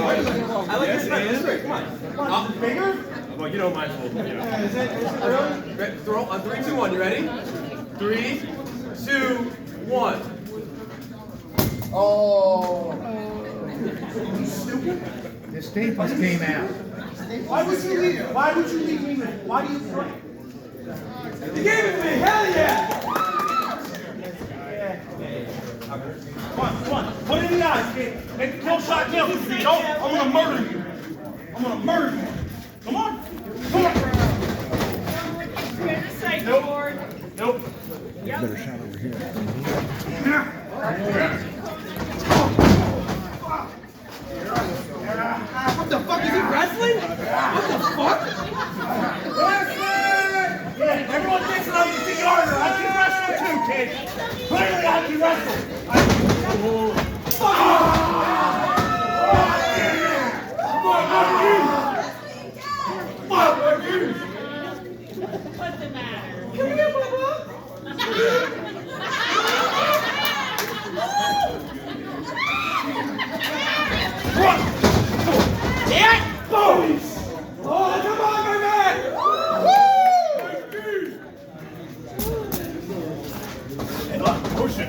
like this. Come on. Bigger? Well, you don't mind. Is it really? Throw on 3, 2, 1. You ready? 3, 2, 1. Oh. Stupid. The staples came out. Why would you leave? Why would you leave me with it? Why do you pray? You gave it to me. Hell yeah! Come on. Put it in the eyes, Gabe. Make the kill shot kill. If you don't, I'm gonna murder you. I'm gonna murder you. Come on. Come on. Nope. Nope. Better shot over here. What the fuck is he wrestling? What the fuck? Wrestling! Yeah, everyone thinks that I'm the yarder. I can wrestle too, kid. Clearly I can wrestle. What's the matter? Come here, Bubba. Run! Yeah! Boom! Oh, come on, my man! Push it.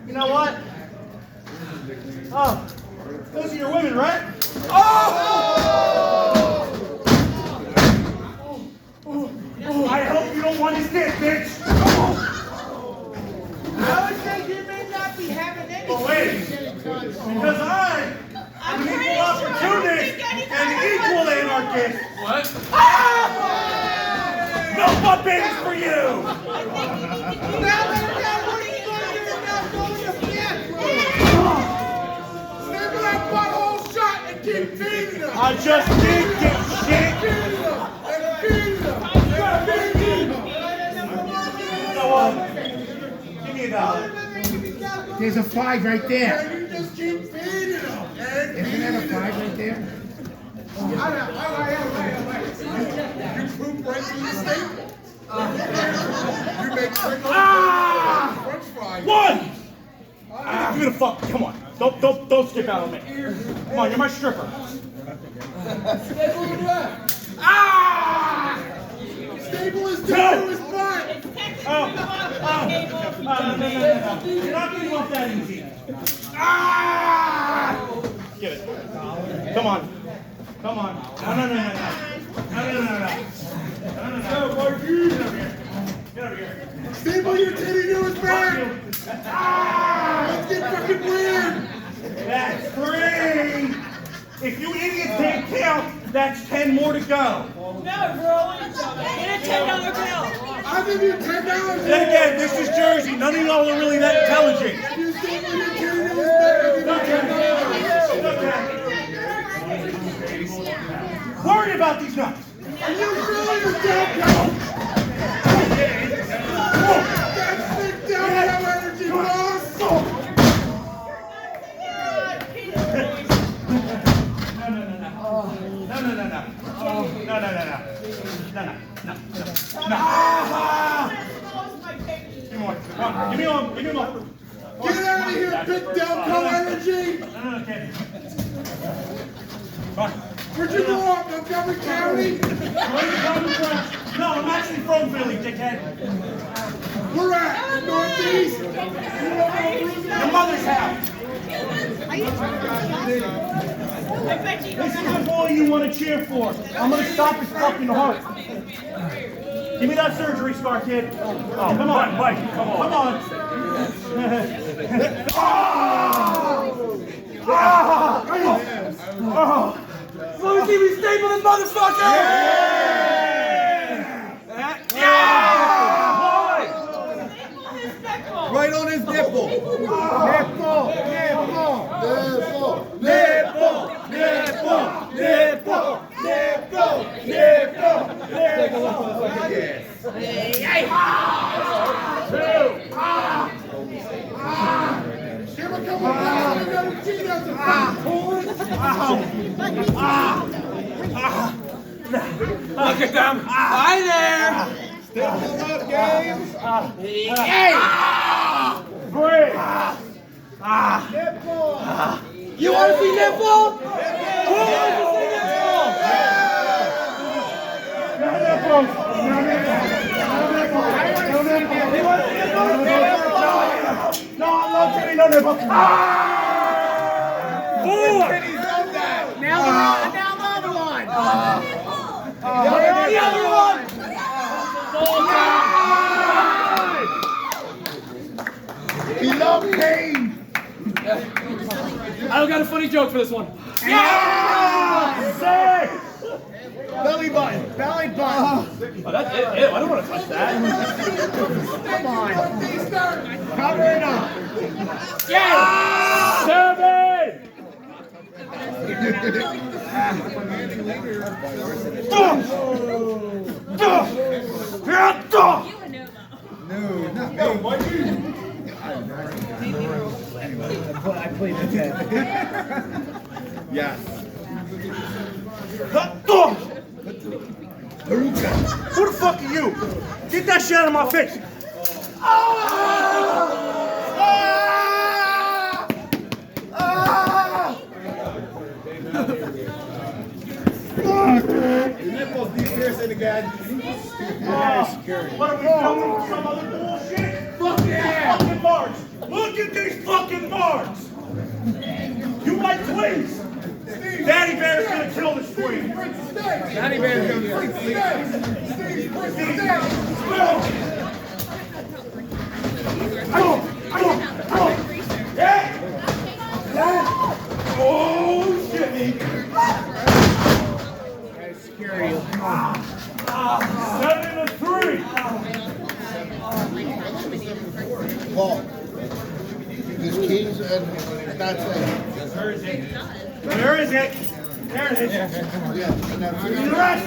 You know what? Oh, those are your women, right? I hope you don't want his dick, bitch. I would say you may not be having any. But wait, because I'm an equal opportunist and equal anarchist. What? No butt babies for you. I just did get shit. Give me $1. There's a 5 right there. You just keep feeding them. Isn't that a 5 right there? You poop right through the staple. You make trickles. French fries. 1. Give me the fuck. Come on. Don't skip out on me. Come on, you're my stripper. Staple the left. Staple is to his butt. No. You're not getting off that easy. Get it. Come on. No. Get over here. Staple your titty to his back. Let's get fucking weird. That's 3. If you idiots didn't count, that's 10 more to go. No, Rolly. Get a $10 bill. I'll give you $10. Then again, this is Jersey. None of y'all are really that intelligent. If you staple your titty to his back, I'll give you $10. Worry about these nuts. Are you really your dad? That's big downhill energy, boss. No. Give me one. Get out of here, big Delco energy. No, kid. Where'd you grow up, Montgomery County? Where'd you go? Your mother's house. I bet you This is the boy you want to cheer for. I'm going to stop his fucking heart. Give me that surgery scar, kid. Oh, come on, Mikey, come on. Come on. Let me see me staple this motherfucker! Right on his nipple. Look at them! Hi there! Great. You want to see nipple? Who wants to see nipple? No, I'm not kidding. No nipple. Now the other one. The other one! He loved pain. I don't got a funny joke for this one. Sick. Belly button. Belly button. Oh, that's it. Ew, I don't want to touch that. Come on. Cover it up. Yeah! 7! I played the 10. Yes. Who the fuck are you? Get that shit out of my face. Your nipples need piercing again. What are we doing? Some other bullshit? Look at these fucking bars. Look at these fucking bars. You like twins? Daddy Bear's gonna kill this twin. Daddy Bear's gonna Oh, shit. That's scary. 7-3. Paul. There's keys and that's it. Where is it? There it is. Yeah, and that's The it. rest.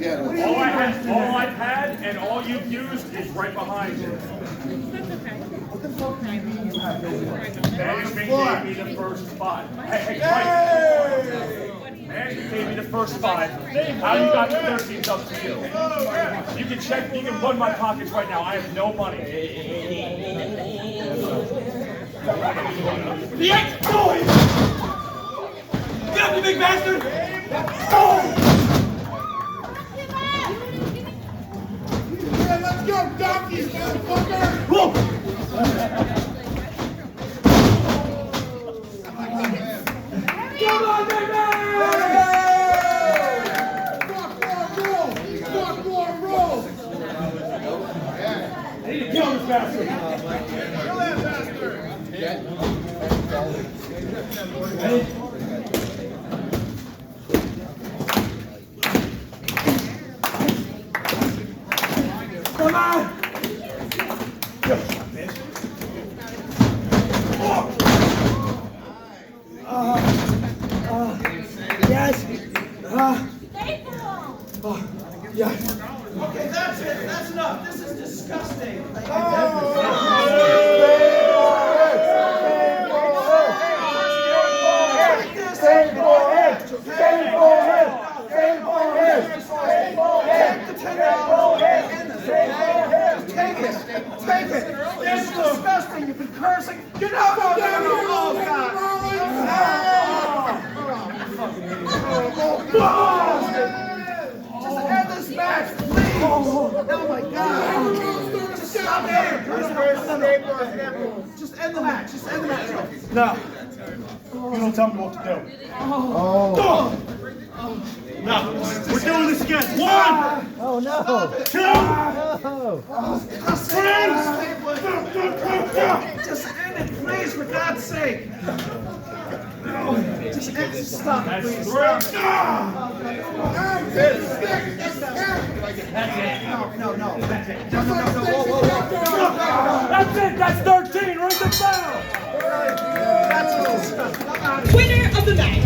Yeah. All I've had and all you've used is right behind you. Management gave me the first 5. Hey, Management gave me the first 5. How you got the 13 is up to you. You can check, you can run my pockets right now. I have no money. The ex-boy! Get up, you big bastard! Let's go, donkeys, motherfucker! Come on, baby! Fuck more roll! I need to kill this bastard. Kill that bastard. Come on! Yes! Yes! Okay, that's it. That's enough. This is disgusting. Take it. This is disgusting. You've been cursing. Get out of here. Oh, God. Just end this match, please. Oh, my God. Just stop Just end the match. Just end the match. No. You don't tell me what to do. Oh. No. We're doing this again. 1, Oh no. 2, Oh. 3. Just end it, please, for God's sake. Just end it. Stop it, please. Stop it. No. That's it. No. That's it. That's 13. Right the bell. That's just disgusting. Winner of the match,